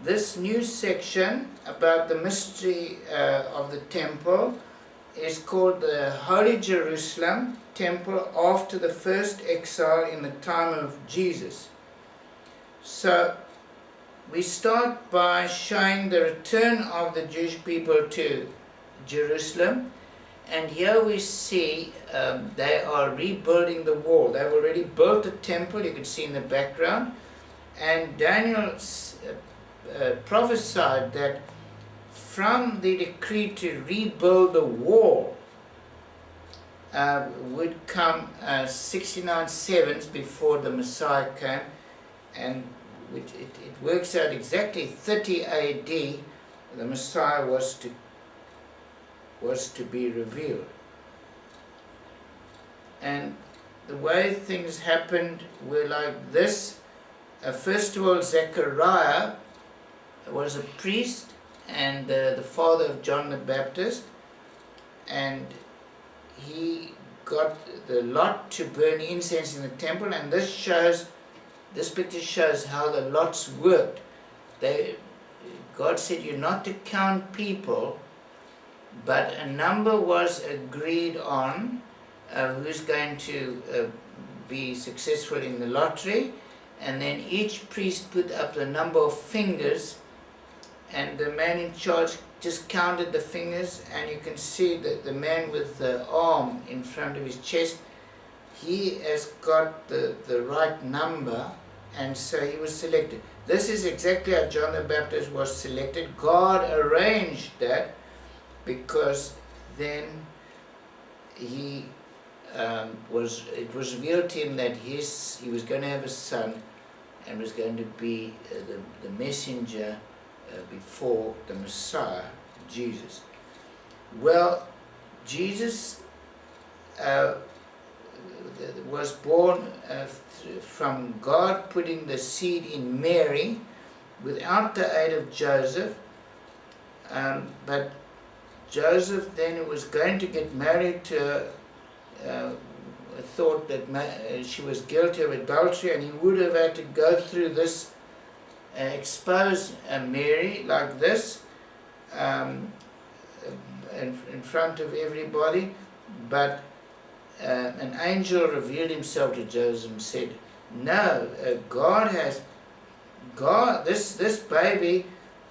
this new section about the mystery of the temple is called the Holy Jerusalem temple after the first exile in the time of Jesus. So we start by showing the return of the Jewish people to Jerusalem, and here we see they are rebuilding the wall. They've already built the temple, you can see in the background, and Daniel prophesied that from the decree to rebuild the wall would come 69 sevens before the Messiah came, and it works out exactly 30 AD the Messiah was to be revealed. And the way things happened were like this. First of all, Zechariah was a priest and the father of John the Baptist, and he got the lot to burn incense in the temple, and this picture shows how the lots worked. God said you're not to count people, but a number was agreed on who's going to be successful in the lottery, and then each priest put up the number of fingers, and the man in charge just counted the fingers, and you can see that the man with the arm in front of his chest, he has got the right number, and so he was selected. This is exactly how John the Baptist was selected. God arranged that, because then it was revealed to him that he was going to have a son and was going to be the messenger before the Messiah, Jesus. Well, Jesus was born from God putting the seed in Mary without the aid of Joseph, but Joseph then was going to get married to thought that she was guilty of adultery, and he would have had to go through this, expose Mary like this in front of everybody, but an angel revealed himself to Joseph and said, no, this baby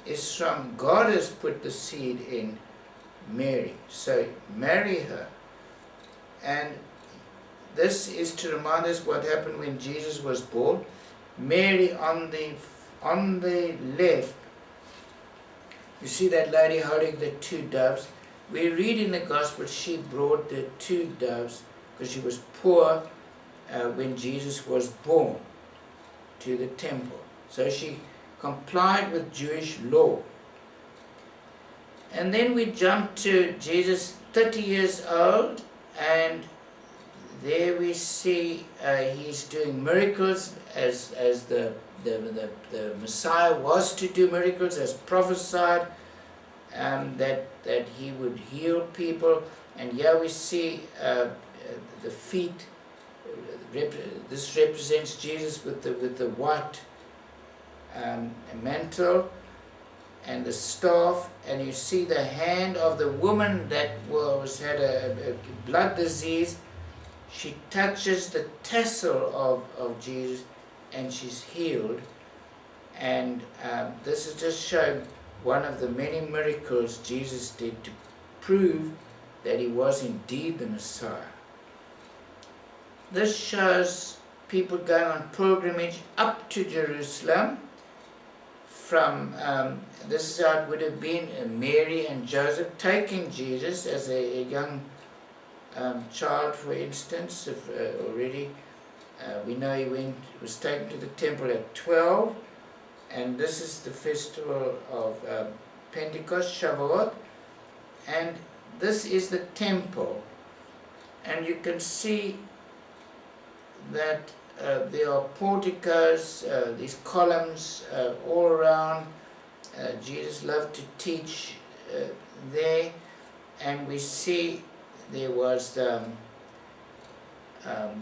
is from God, has put the seed in Mary, so marry her. And this is to remind us what happened when Jesus was born. Mary on the left, you see that lady holding the two doves. We read in the Gospel she brought the two doves because she was poor when Jesus was born to the temple. So she complied with Jewish law. And then we jump to Jesus 30 years old, and there we see he's doing miracles as the Messiah was to do miracles, as prophesied, that he would heal people. And here we see the feet. This represents Jesus with the white mantle and the staff, and you see the hand of the woman that had a blood disease. She touches the tassel of Jesus and she's healed. And this is just showing one of the many miracles Jesus did to prove that he was indeed the Messiah. This shows people going on pilgrimage up to Jerusalem from, this is how it would have been, Mary and Joseph taking Jesus as a young child, for instance. Already we know he was taken to the temple at 12, and this is the festival of Pentecost, Shavuot, and this is the temple, and you can see that there are porticos, these columns all around. Jesus loved to teach there, and we see there was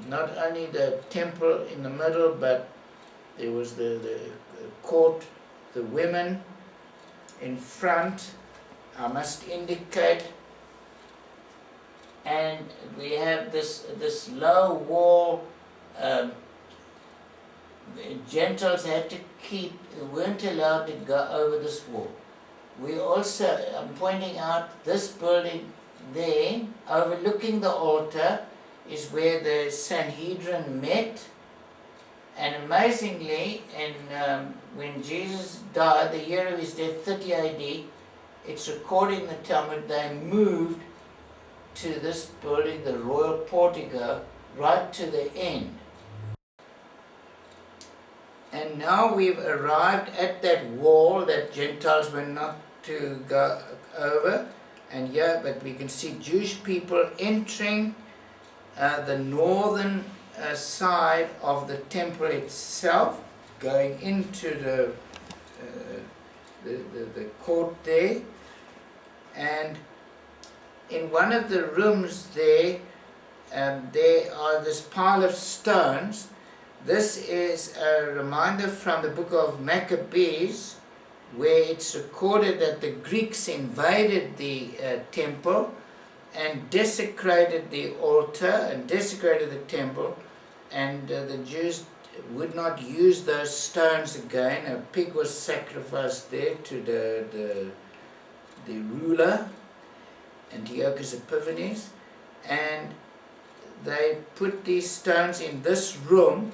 not only the temple in the middle, but there was the court the women in front, I must indicate, and we have this low wall. Gentiles had to weren't allowed to go over this wall. We also, I'm pointing out this building there, overlooking the altar, is where the Sanhedrin met. And amazingly, when Jesus died, the year of his death, 30 AD, it's recorded in the Talmud, they moved to this building, the royal portico, right to the end. And now we've arrived at that wall that Gentiles were not to go over. And yeah, but we can see Jewish people entering the northern side of the temple itself, going into the court there. And in one of the rooms there, there are this pile of stones. This is a reminder from the book of Maccabees, where it's recorded that the Greeks invaded the temple and desecrated the altar and desecrated the temple, and the Jews would not use those stones again. A pig was sacrificed there to the ruler, Antiochus Epiphanes, and they put these stones in this room,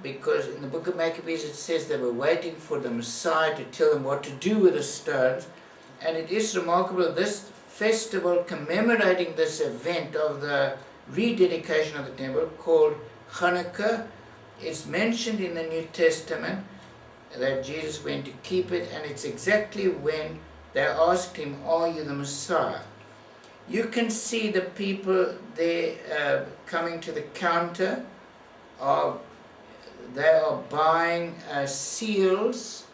because in the book of Maccabees it says they were waiting for the Messiah to tell them what to do with the stones. And it is remarkable, this festival commemorating this event of the rededication of the temple, called Hanukkah, is mentioned in the New Testament that Jesus went to keep it, and it's exactly when they asked him, "Are you the Messiah?" You can see the people there coming to the counter. They are buying seals,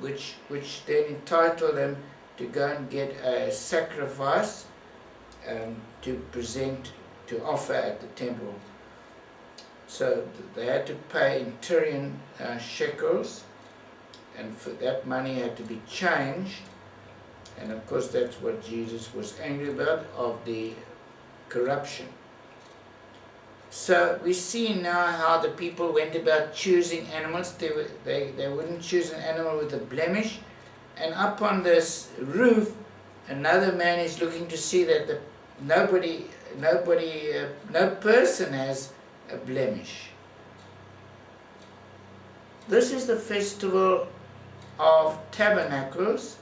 which then entitle them to go and get a sacrifice to present, to offer at the temple. So they had to pay in Tyrian shekels, and for that money had to be changed. And of course that's what Jesus was angry about, of the corruption. So we see now how the people went about choosing animals. They wouldn't choose an animal with a blemish. And up on this roof, another man is looking to see that no person has a blemish. This is the festival of tabernacles,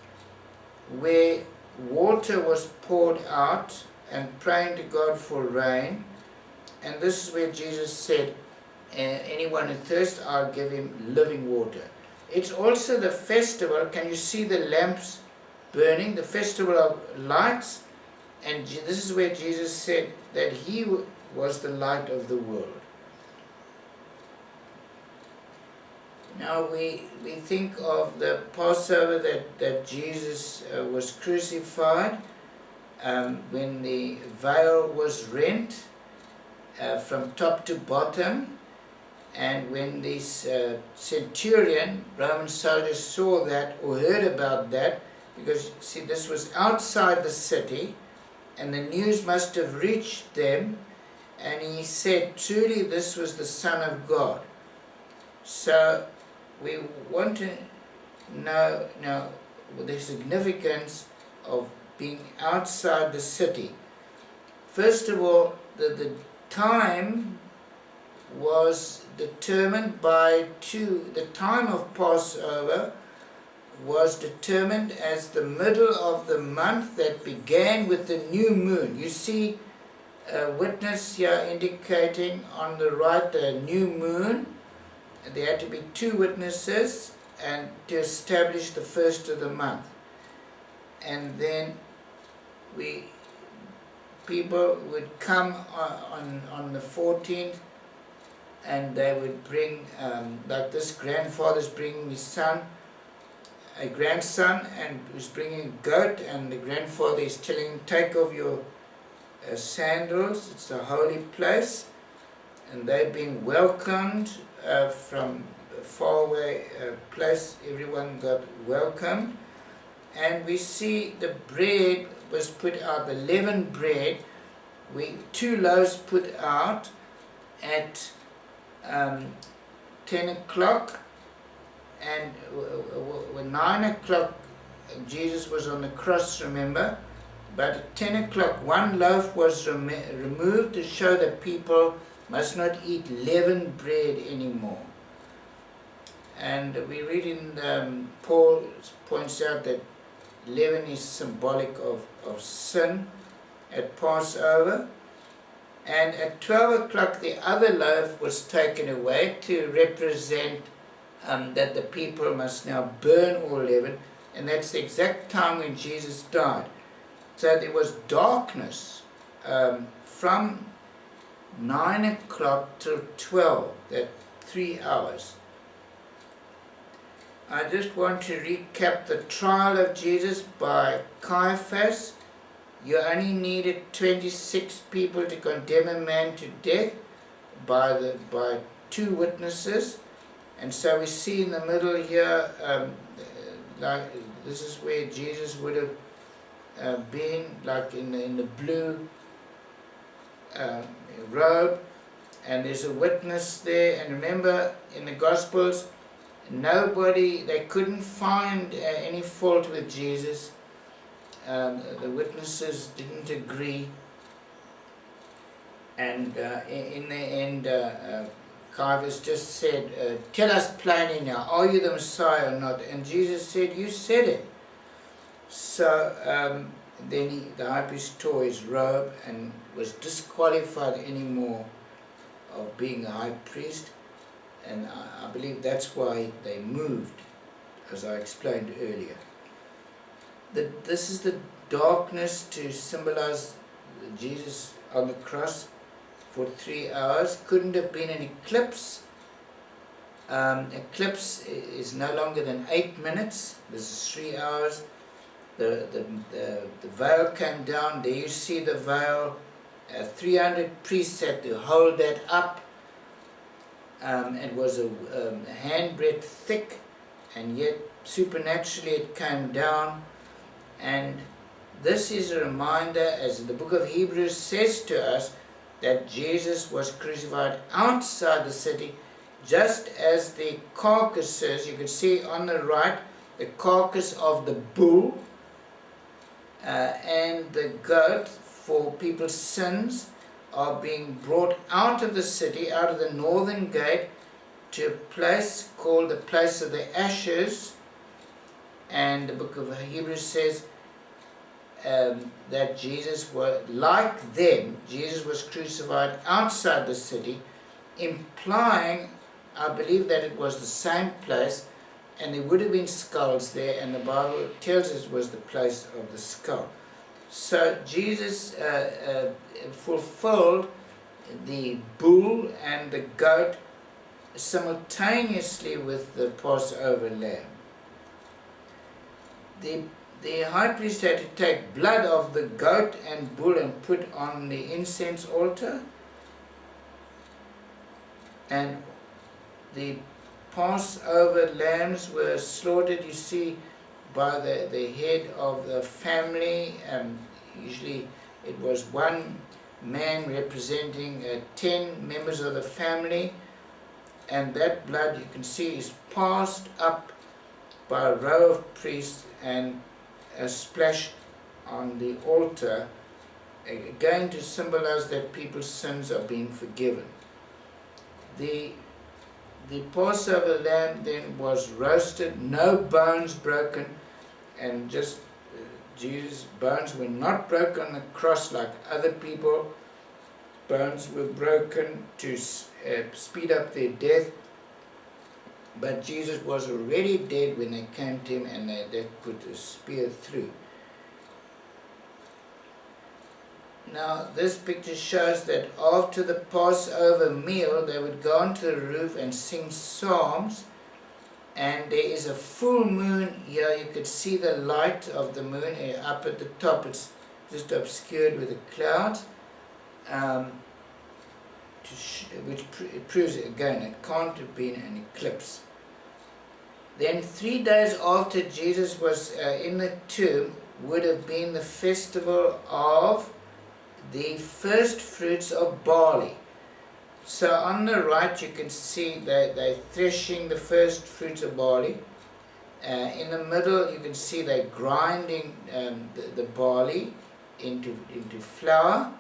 where water was poured out and praying to God for rain. And this is where Jesus said, anyone who thirsts, I'll give him living water. It's also the festival, can you see the lamps burning? The festival of lights. And this is where Jesus said that he was the light of the world. Now we think of the Passover that Jesus was crucified, when the veil was rent from top to bottom, and when this centurion, Roman soldiers, saw that or heard about that, because see, this was outside the city and the news must have reached them, and he said, truly this was the Son of God. So we want to know now the significance of being outside the city. First of all, the time was determined by the time of Passover was determined as the middle of the month that began with the new moon. You see a witness here indicating on the right the new moon. There had to be 2 witnesses and to establish the first of the month. And then people would come on the 14th, and they would bring, like this grandfather's bringing his a grandson, and was bringing a goat, and the grandfather is telling him, take off your sandals, it's a holy place. And they're being welcomed from faraway place, everyone got welcome. And we see the bread was put out, the leavened bread, 2 loaves put out at 10 o'clock, and when 9 o'clock Jesus was on the cross, remember, but at 10 o'clock 1 loaf was removed to show that people must not eat leavened bread anymore. And we read in Paul points out that leaven is symbolic of sin at Passover. And at 12 o'clock the other loaf was taken away to represent that the people must now burn all leaven, and that's the exact time when Jesus died. So there was darkness from 9 o'clock till 12, that 3 hours. I just want to recap the trial of Jesus by Caiaphas. You only needed 26 people to condemn a man to death by 2 witnesses. And so we see in the middle here, like this is where Jesus would have been, like in the blue robe, and there's a witness there. And remember, in the Gospels, they couldn't find any fault with Jesus. The witnesses didn't agree, and in the end Caiaphas just said, tell us plainly now, are you the Messiah or not? And Jesus said, you said it. So then the high priest tore his robe and was disqualified anymore of being a high priest, and I believe that's why they moved, as I explained earlier. This is the darkness to symbolize Jesus on the cross for 3 hours. Couldn't have been an eclipse. Eclipse is no longer than 8 minutes. This is 3 hours. The veil came down. There you see the veil. 300 priests had to hold that up. It was a handbreadth thick, and yet supernaturally it came down. And this is a reminder, as the book of Hebrews says to us, that Jesus was crucified outside the city, just as the carcasses, you can see on the right, the carcass of the bull and the goat for people's sins are being brought out of the city, out of the northern gate, to a place called the place of the ashes. And the book of Hebrews says that Jesus was, like them, Jesus was crucified outside the city, implying, I believe, that it was the same place, and there would have been skulls there, and the Bible tells us it was the place of the skull. So Jesus fulfilled the bull and the goat simultaneously with the Passover lamb. The high priest had to take blood of the goat and bull and put on the incense altar, and the Passover lambs were slaughtered, you see, by the head of the family. Usually it was one man representing 10 members of the family, and that blood, you can see, is passed up by a row of priests and splashed on the altar, again to symbolize that people's sins are being forgiven. The Passover lamb then was roasted, no bones broken, and just Jesus' bones were not broken on the cross like other people. Bones were broken to speed up their death, but Jesus was already dead when they came to him and they put a spear through. Now this picture shows that after the Passover meal they would go onto the roof and sing psalms, and there is a full moon here. You could see the light of the moon up at the top. It's just obscured with the clouds, which proves again it can't have been an eclipse. Then 3 days after Jesus was in the tomb would have been the festival of the first fruits of barley. So on the right you can see they're threshing the first fruits of barley. In the middle you can see they're grinding the barley into flour.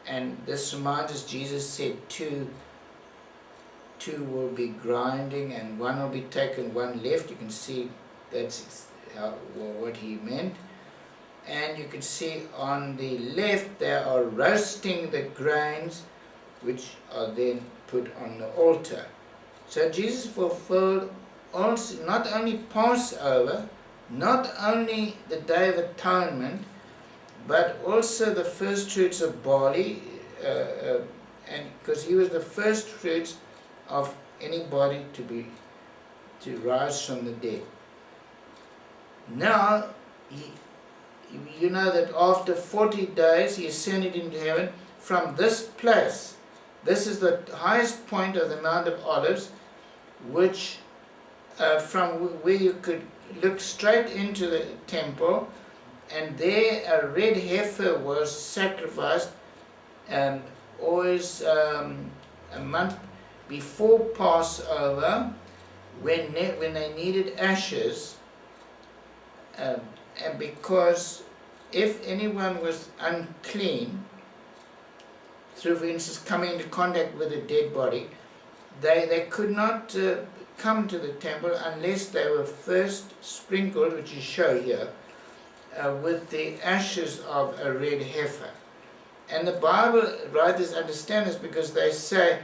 And this reminds us, Jesus said two will be grinding and one will be taken, one left. You can see that's what he meant. And you can see on the left they are roasting the grains, which are then put on the altar. So Jesus fulfilled also not only Passover, not only the Day of Atonement, but also the first fruits of barley, and because he was the first fruits of anybody to rise from the dead. Now, you know that after 40 days he ascended into heaven from this place. This is the highest point of the Mount of Olives, which from where you could look straight into the temple, and there a red heifer was sacrificed, always a month before Passover, when they needed ashes, and because if anyone was unclean, through, for instance, coming into contact with a dead body, they could not come to the temple unless they were first sprinkled, which you show here, with the ashes of a red heifer. And the Bible writers understand this because they say,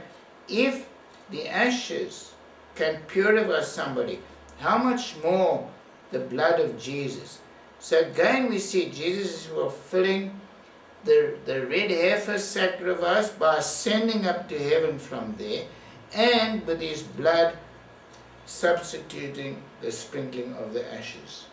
if the ashes can purify somebody, how much more the blood of Jesus? So again we see Jesus is fulfilling the red heifer sacrifice by ascending up to heaven from there, and with his blood substituting the sprinkling of the ashes.